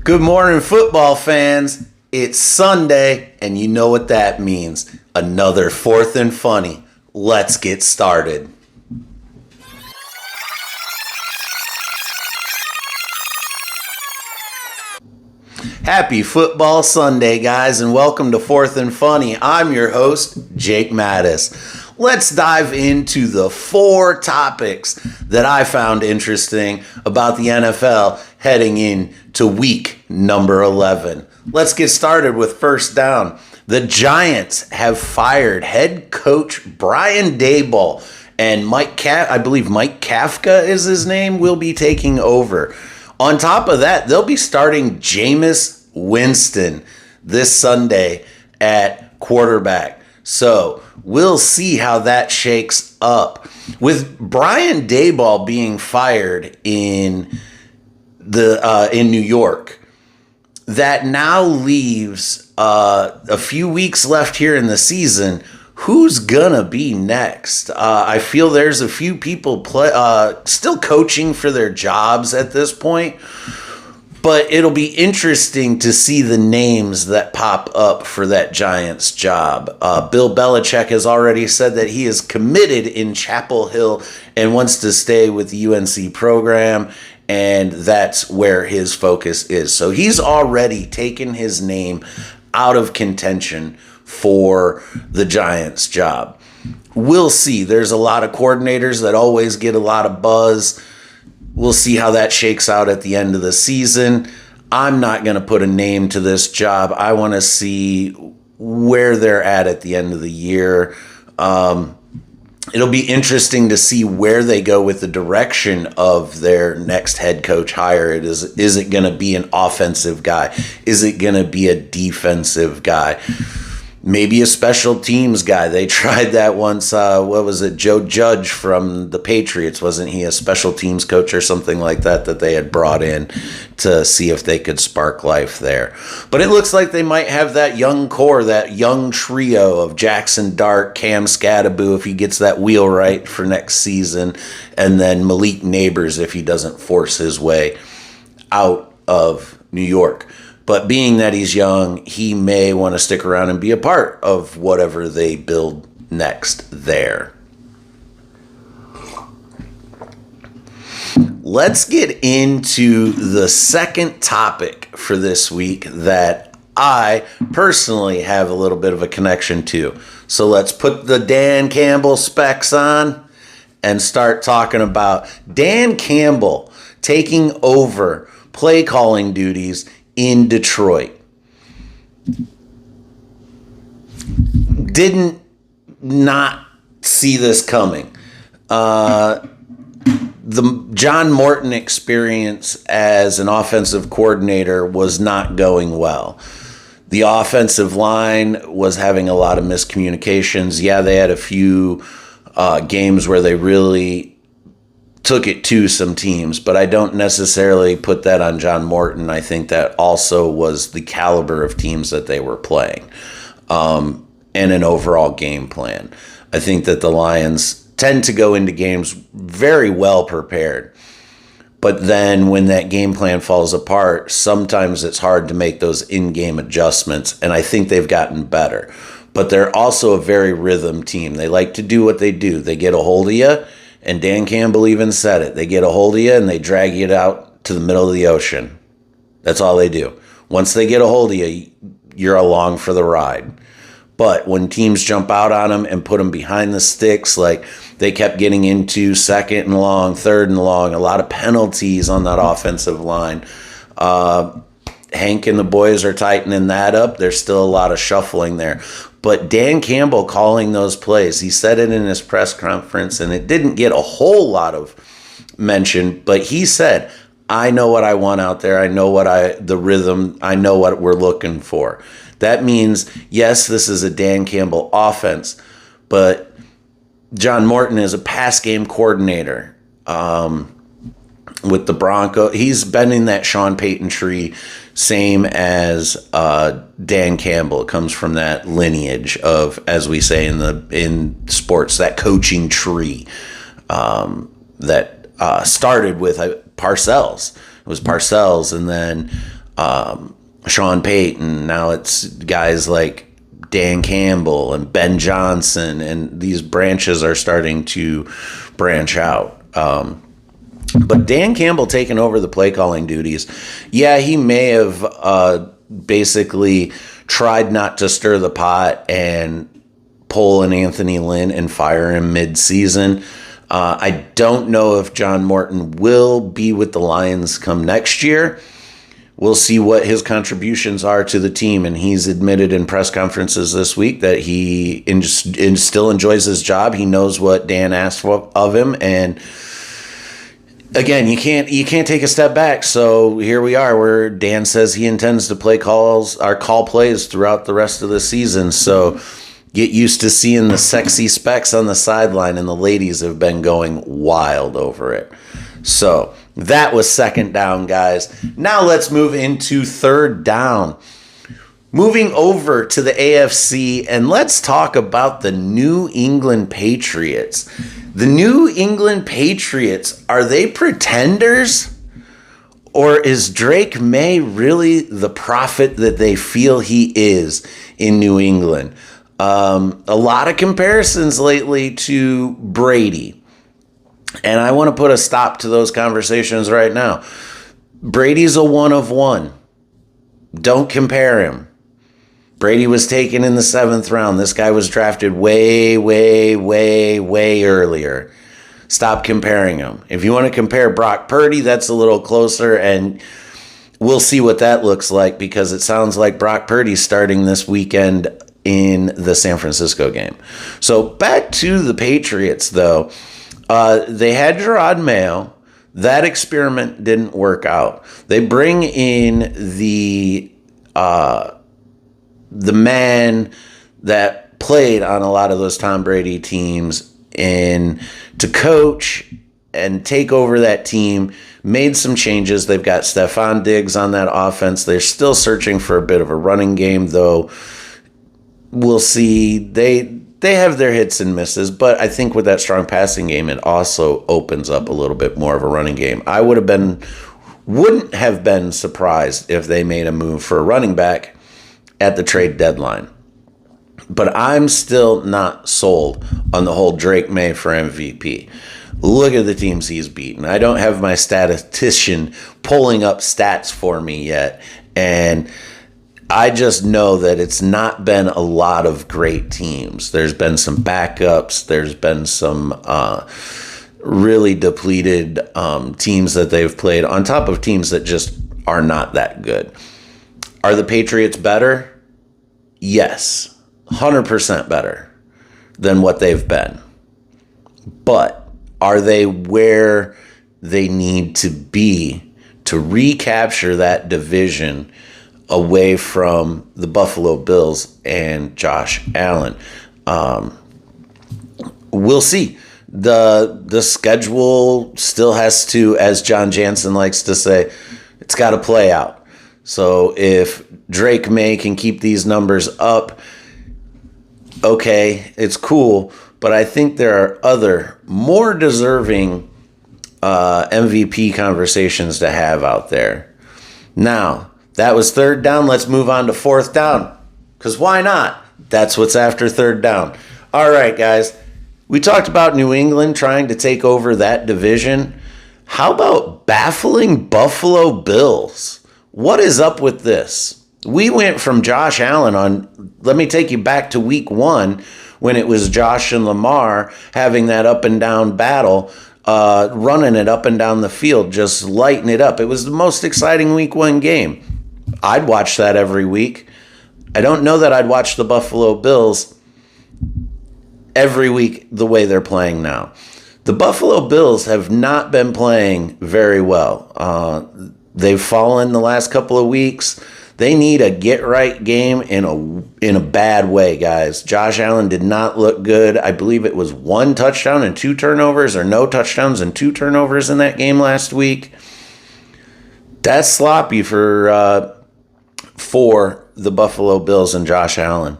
Good morning, football fans. It's Sunday, and you know what that means. Another Fourth and Funny. Let's get started. Happy Football Sunday, guys, and welcome to Fourth and Funny. I'm your host, Jake Mattis. Let's dive into the 4 topics that I found interesting about the NFL heading into week number 11. Let's get started with first down. The Giants have fired head coach Brian Daboll, and I believe Mike Kafka is his name, will be taking over. On top of that, they'll be starting Jameis Winston this Sunday at quarterback. So we'll see how that shakes up. With Brian Daboll being fired in New York, that now leaves a few weeks left here in the season. Who's gonna be next? I feel there's a few people still coaching for their jobs at this point, but it'll be interesting to see the names that pop up for that Giants job. Bill Belichick has already said that he is committed in Chapel Hill and wants to stay with the UNC program, and that's where his focus is. So he's already taken his name out of contention for the Giants job. We'll see. There's a lot of coordinators that always get a lot of buzz. We'll see how that shakes out at the end of the season. I'm not going to put a name to this job. I want to see where they're at the end of the year. It'll be interesting to see where they go with the direction of their next head coach hire. Is it going to be an offensive guy? Is it going to be a defensive guy? Maybe a special teams guy. They tried that once. What was it? Joe Judge from the Patriots. Wasn't he a special teams coach or something like that they had brought in to see if they could spark life there? But it looks like they might have that young core, that young trio of Jackson Dart, Cam Scattaboo if he gets that wheel right for next season, and then Malik Neighbors if he doesn't force his way out of New York. But being that he's young, he may want to stick around and be a part of whatever they build next there. Let's get into the second topic for this week that I personally have a little bit of a connection to. So let's put the Dan Campbell specs on and start talking about Dan Campbell taking over play calling duties in Detroit. Didn't not see this coming. The John Morton experience as an offensive coordinator was not going well. The offensive line was having a lot of miscommunications. Yeah, they had a few games where they really took it to some teams, but I don't necessarily put that on John Morton. I think that also was the caliber of teams that they were playing, and an overall game plan. I think that the Lions tend to go into games very well prepared, but then when that game plan falls apart, sometimes it's hard to make those in-game adjustments, and I think they've gotten better. But they're also a very rhythm team. They like to do what they do. They get a hold of you, and Dan Campbell even said it. They get a hold of you and they drag you out to the middle of the ocean. That's all they do. Once they get a hold of you, you're along for the ride. But when teams jump out on them and put them behind the sticks, like they kept getting into second and long, third and long, a lot of penalties on that offensive line. Hank and the boys are tightening that up. There's still a lot of shuffling there. But Dan Campbell calling those plays, he said it in his press conference, and it didn't get a whole lot of mention, but he said, I know what I want out there. I know the rhythm. I know what we're looking for. That means, yes, this is a Dan Campbell offense, but John Morton is a pass game coordinator. With the Broncos, he's bending that Sean Payton tree, same as Dan Campbell. It comes from that lineage of, as we say in sports, that coaching tree that started with Parcells. It was Parcells, and then Sean Payton. Now it's guys like Dan Campbell and Ben Johnson, and these branches are starting to branch out. But Dan Campbell taking over the play calling duties, yeah, he may have basically tried not to stir the pot and pull an Anthony Lynn and fire him mid-season. I don't know if John Morton will be with the Lions come next year. We'll see what his contributions are to the team, and he's admitted in press conferences this week that he still enjoys his job. He knows what Dan asked of him, and again, you can't take a step back. So here we are, where Dan says he intends to call plays throughout the rest of the season. So get used to seeing the sexy specs on the sideline, and the ladies have been going wild over it. So that was second down, guys. Now let's move into third down. Moving over to the AFC, and let's talk about the New England Patriots. The New England Patriots, are they pretenders? Or is Drake May really the prophet that they feel he is in New England? A lot of comparisons lately to Brady. And I want to put a stop to those conversations right now. Brady's a one of one. Don't compare him. Brady was taken in the 7th round. This guy was drafted way, way, way, way earlier. Stop comparing him. If you want to compare Brock Purdy, that's a little closer, and we'll see what that looks like, because it sounds like Brock Purdy's starting this weekend in the San Francisco game. So back to the Patriots, though. They had Gerard Mayo. That experiment didn't work out. They bring in the man that played on a lot of those Tom Brady teams in to coach and take over that team, made some changes. They've got Stephon Diggs on that offense. They're still searching for a bit of a running game, though. We'll see. They have their hits and misses, but I think with that strong passing game, it also opens up a little bit more of a running game. I wouldn't have been surprised if they made a move for a running back at the trade deadline. But I'm still not sold on the whole Drake May for MVP. Look at the teams he's beaten. I don't have my statistician pulling up stats for me yet, and I just know that it's not been a lot of great teams. There's been some backups. There's been some really depleted teams that they've played on top of teams that just are not that good. Are the Patriots better? Yes, 100% better than what they've been. But are they where they need to be to recapture that division away from the Buffalo Bills and Josh Allen? We'll see. The schedule still has to, as John Jansen likes to say, it's got to play out. So if Drake May can keep these numbers up, okay, it's cool. But I think there are other more deserving MVP conversations to have out there. Now, that was third down. Let's move on to fourth down. Because why not? That's what's after third down. All right, guys. We talked about New England trying to take over that division. How about baffling Buffalo Bills? What is up with this? We went from Josh Allen on, let me take you back to week 1 when it was Josh and Lamar having that up and down battle, running it up and down the field, just lighting it up. It was the most exciting week 1 game. I'd watch that every week. I don't know that I'd watch the Buffalo Bills every week the way they're playing now. The Buffalo Bills have not been playing very well. They've fallen the last couple of weeks. They need a get-right game in a bad way, guys. Josh Allen did not look good. I believe it was 1 touchdown and 2 turnovers, or no touchdowns and 2 turnovers in that game last week. That's sloppy for the Buffalo Bills and Josh Allen.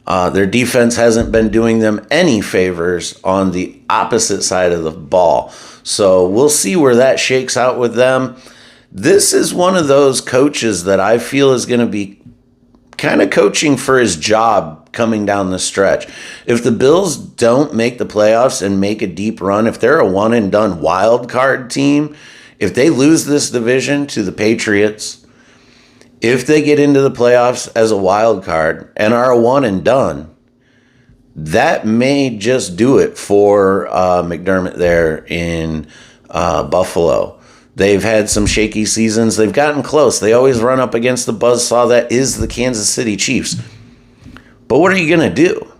Their defense hasn't been doing them any favors on the opposite side of the ball. So we'll see where that shakes out with them. This is one of those coaches that I feel is going to be kind of coaching for his job coming down the stretch. If the Bills don't make the playoffs and make a deep run, if they're a one and done wild card team, if they lose this division to the Patriots, if they get into the playoffs as a wild card and are a one and done, that may just do it for McDermott there in Buffalo. They've had some shaky seasons. They've gotten close. They always run up against the buzzsaw that is the Kansas City Chiefs. But what are you going to do?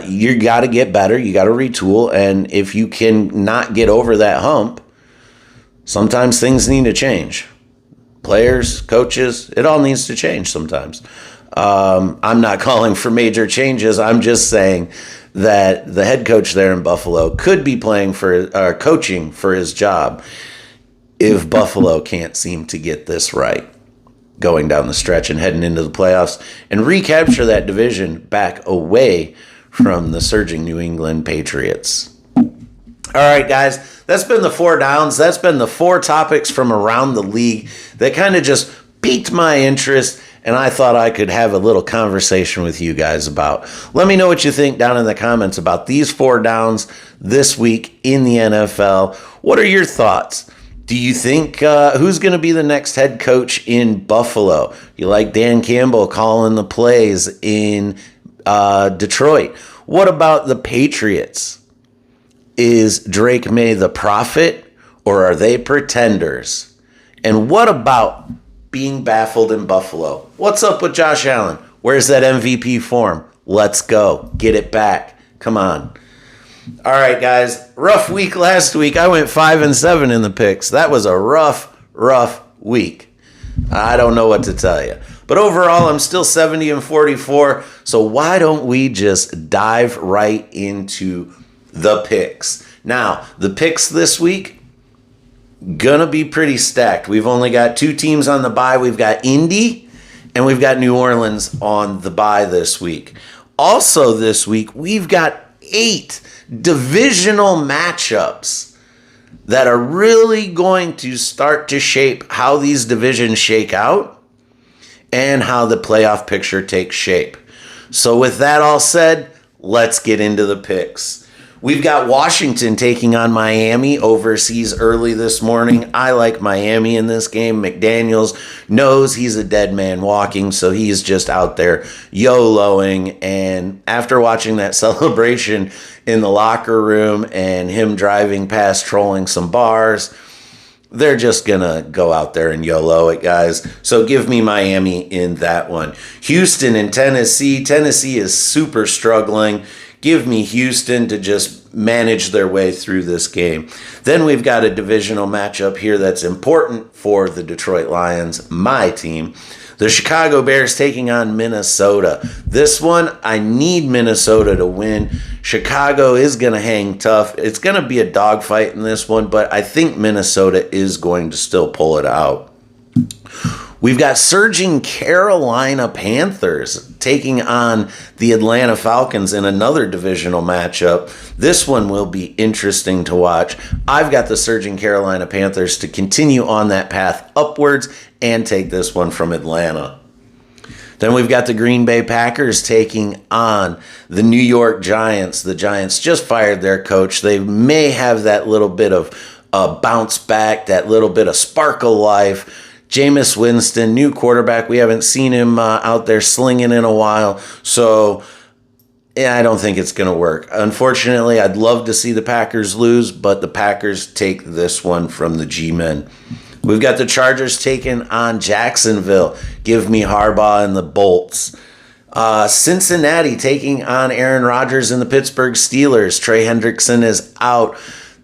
You got to get better. You got to retool. And if you can not get over that hump, sometimes things need to change. Players, coaches, it all needs to change sometimes. I'm not calling for major changes. I'm just saying that the head coach there in Buffalo could be coaching for his job if Buffalo can't seem to get this right going down the stretch and heading into the playoffs and recapture that division back away from the surging New England Patriots. All right, guys, that's been the 4 downs. That's been the 4 topics from around the league that kind of just piqued my interest, and I thought I could have a little conversation with you guys about. Let me know what you think down in the comments about these 4 downs this week in the NFL. What are your thoughts? Do you think who's going to be the next head coach in Buffalo? You like Dan Campbell calling the plays in Detroit? What about the Patriots? Is Drake May the prophet, or are they pretenders? And what about being baffled in Buffalo? What's up with Josh Allen? Where's that MVP form? Let's go. Get it back. Come on. All right, guys. Rough week last week. I went 5-7 in the picks. That was a rough week. I don't know what to tell you. But overall, I'm still 70-44. So why don't we just dive right into the picks? Now, the picks this week, gonna be pretty stacked. We've only got 2 teams on the bye. We've got Indy and we've got New Orleans on the bye this week. Also this week, we've got 8 divisional matchups that are really going to start to shape how these divisions shake out and how the playoff picture takes shape. So with that all said, let's get into the picks. We've got Washington taking on Miami overseas early this morning. I like Miami in this game. McDaniels knows he's a dead man walking, so he's just out there YOLOing. And after watching that celebration in the locker room and him driving past trolling some bars, they're just going to go out there and YOLO it, guys. So give me Miami in that one. Houston and Tennessee. Tennessee is super struggling. Give me Houston to just manage their way through this game. Then we've got a divisional matchup here that's important for the Detroit Lions, my team. The Chicago Bears taking on Minnesota. This one, I need Minnesota to win. Chicago is going to hang tough. It's going to be a dogfight in this one, but I think Minnesota is going to still pull it out. We've got surging Carolina Panthers taking on the Atlanta Falcons in another divisional matchup. This one will be interesting to watch. I've got the surging Carolina Panthers to continue on that path upwards and take this one from Atlanta. Then we've got the Green Bay Packers taking on the New York Giants. The Giants just fired their coach. They may have that little bit of bounce back, that little bit of sparkle life. Jameis Winston, new quarterback. We haven't seen him out there slinging in a while. So, I don't think it's going to work. Unfortunately, I'd love to see the Packers lose, but the Packers take this one from the G-Men. We've got the Chargers taking on Jacksonville. Give me Harbaugh and the Bolts. Cincinnati taking on Aaron Rodgers and the Pittsburgh Steelers. Trey Hendrickson is out.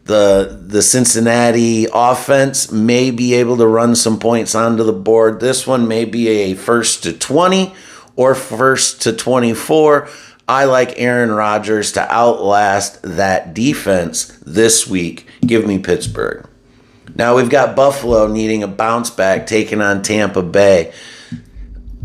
The Cincinnati offense may be able to run some points onto the board. This one may be a 1st to 20 or 1st to 24. I like Aaron Rodgers to outlast that defense this week. Give me Pittsburgh. Now we've got Buffalo needing a bounce back, taking on Tampa Bay.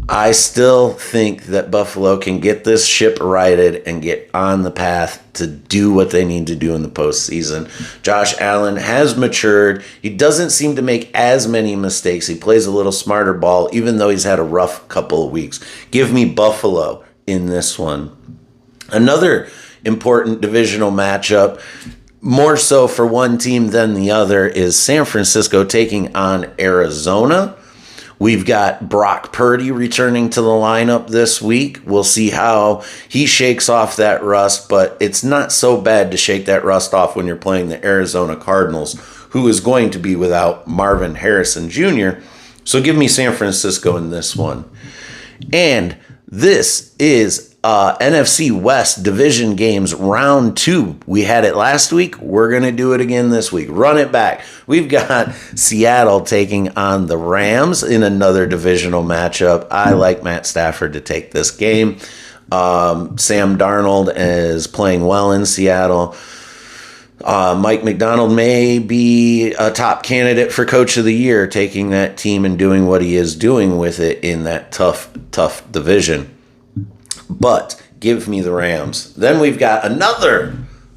I still think that Buffalo can get this ship righted and get on the path to do what they need to do in the postseason. Josh Allen has matured. He doesn't seem to make as many mistakes. He plays a little smarter ball, even though he's had a rough couple of weeks. Give me Buffalo in this one. Another important divisional matchup, more so for one team than the other, is San Francisco taking on Arizona. We've got Brock Purdy returning to the lineup this week. We'll see how he shakes off that rust, but it's not so bad to shake that rust off when you're playing the Arizona Cardinals, who is going to be without Marvin Harrison Jr. So give me San Francisco in this one. And this is NFC West Division Games Round 2. We had it last week. We're going to do it again this week. Run it back. We've got Seattle taking on the Rams in another divisional matchup. I like Matt Stafford to take this game. Sam Darnold is playing well in Seattle. Mike McDonald may be a top candidate for Coach of the Year, taking that team and doing what he is doing with it in that tough division. But give me the Rams. Then we've got another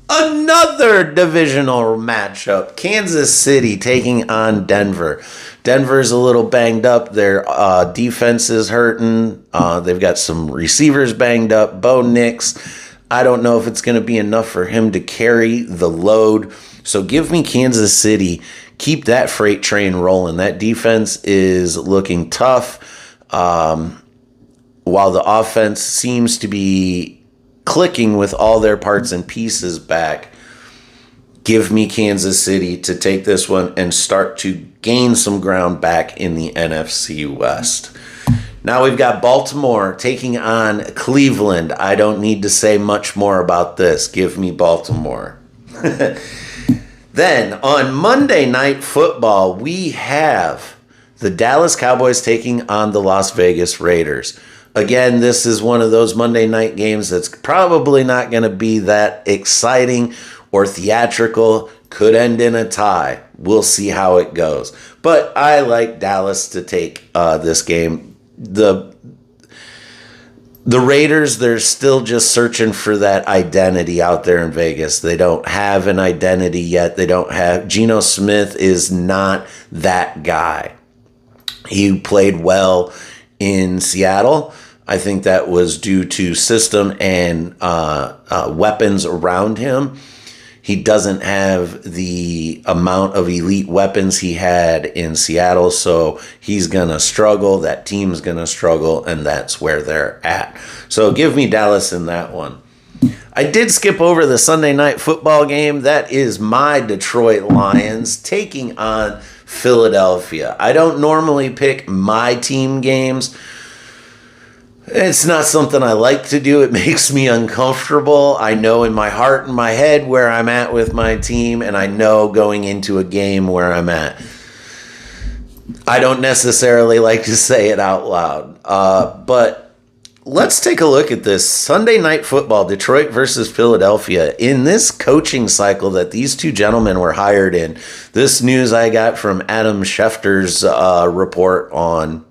divisional matchup. Kansas City taking on Denver. Denver's a little banged up. Their defense is hurting. They've got some receivers banged up. Bo Nix, I don't know if it's going to be enough for him to carry the load. So give me Kansas City. Keep that freight train rolling. That defense is looking tough. While the offense seems to be clicking with all their parts and pieces back, give me Kansas City to take this one and start to gain some ground back in the NFC West. Now we've got Baltimore taking on Cleveland. I don't need to say much more about this. Give me Baltimore. Then on Monday Night Football, we have the Dallas Cowboys taking on the Las Vegas Raiders. Again, this is one of those Monday night games that's probably not going to be that exciting or theatrical. Could end in a tie. We'll see how it goes. But I like Dallas to take this game. The Raiders, they're still just searching for that identity out there in Vegas. They don't have an identity yet. Geno Smith is not that guy. He played well in Seattle. I think that was due to system and weapons around him. He doesn't have the amount of elite weapons he had in Seattle, so he's going to struggle. That team's going to struggle, and that's where they're at. So give me Dallas in that one. I did skip over the Sunday Night Football game. That is my Detroit Lions taking on Philadelphia. I don't normally pick my team games. It's not something I like to do. It makes me uncomfortable. I know in my heart and my head where I'm at with my team, and I know going into a game where I'm at. I don't necessarily like to say it out loud. But let's take a look at this Sunday Night Football, Detroit versus Philadelphia. In this coaching cycle that these two gentlemen were hired in, this news I got from Adam Schefter's report on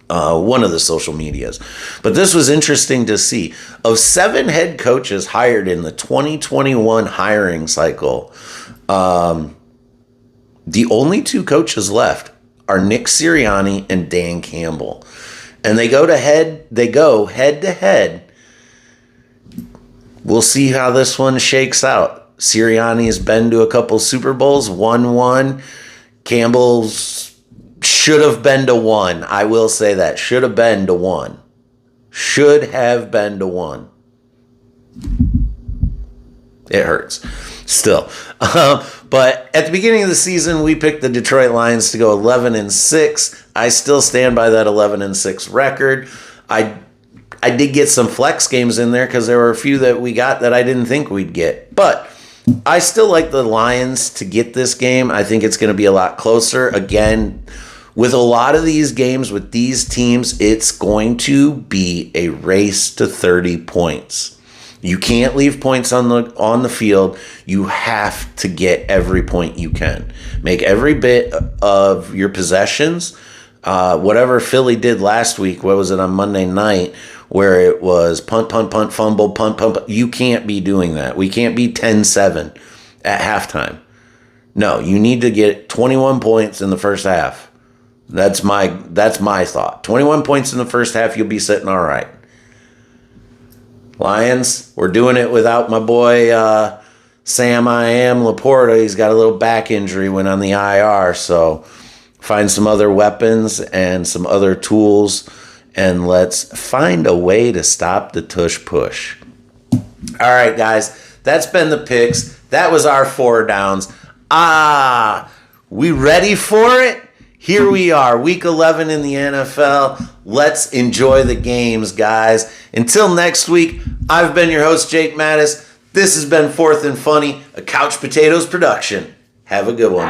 one of the social medias. But this was interesting to see. Of 7 head coaches hired in the 2021 hiring cycle, the only 2 coaches left are Nick Sirianni and Dan Campbell. And they go head to head. We'll see how this one shakes out. Sirianni's been to a couple Super Bowls, won one. Campbell's should have been to 1. I will say that. Should have been to 1. Should have been to 1. It hurts. Still. But at the beginning of the season, we picked the Detroit Lions to go 11-6. I still stand by that 11-6 record. I did get some flex games in there because there were a few that we got that I didn't think we'd get. But I still like the Lions to get this game. I think it's going to be a lot closer. Again, with a lot of these games with these teams, it's going to be a race to 30 points. You can't leave points on the field. You have to get every point you can. Make every bit of your possessions Whatever Philly did last week, what was it on Monday night, where it was punt, punt, punt, fumble, punt, punt, punt. You can't be doing that. We can't be 10-7 at halftime. No, you need to get 21 points in the first half. That's my thought. 21 points in the first half, you'll be sitting all right. Lions, we're doing it without my boy Sam Laporta. He's got a little back injury, went on the IR, so find some other weapons and some other tools, and let's find a way to stop the tush push. All right, guys, that's been the picks. That was our 4 downs. We ready for it? Here we are, week 11 in the NFL. Let's enjoy the games, guys. Until next week, I've been your host, Jake Mattis. This has been Fourth and Funny, a Couch Potatoes production. Have a good one.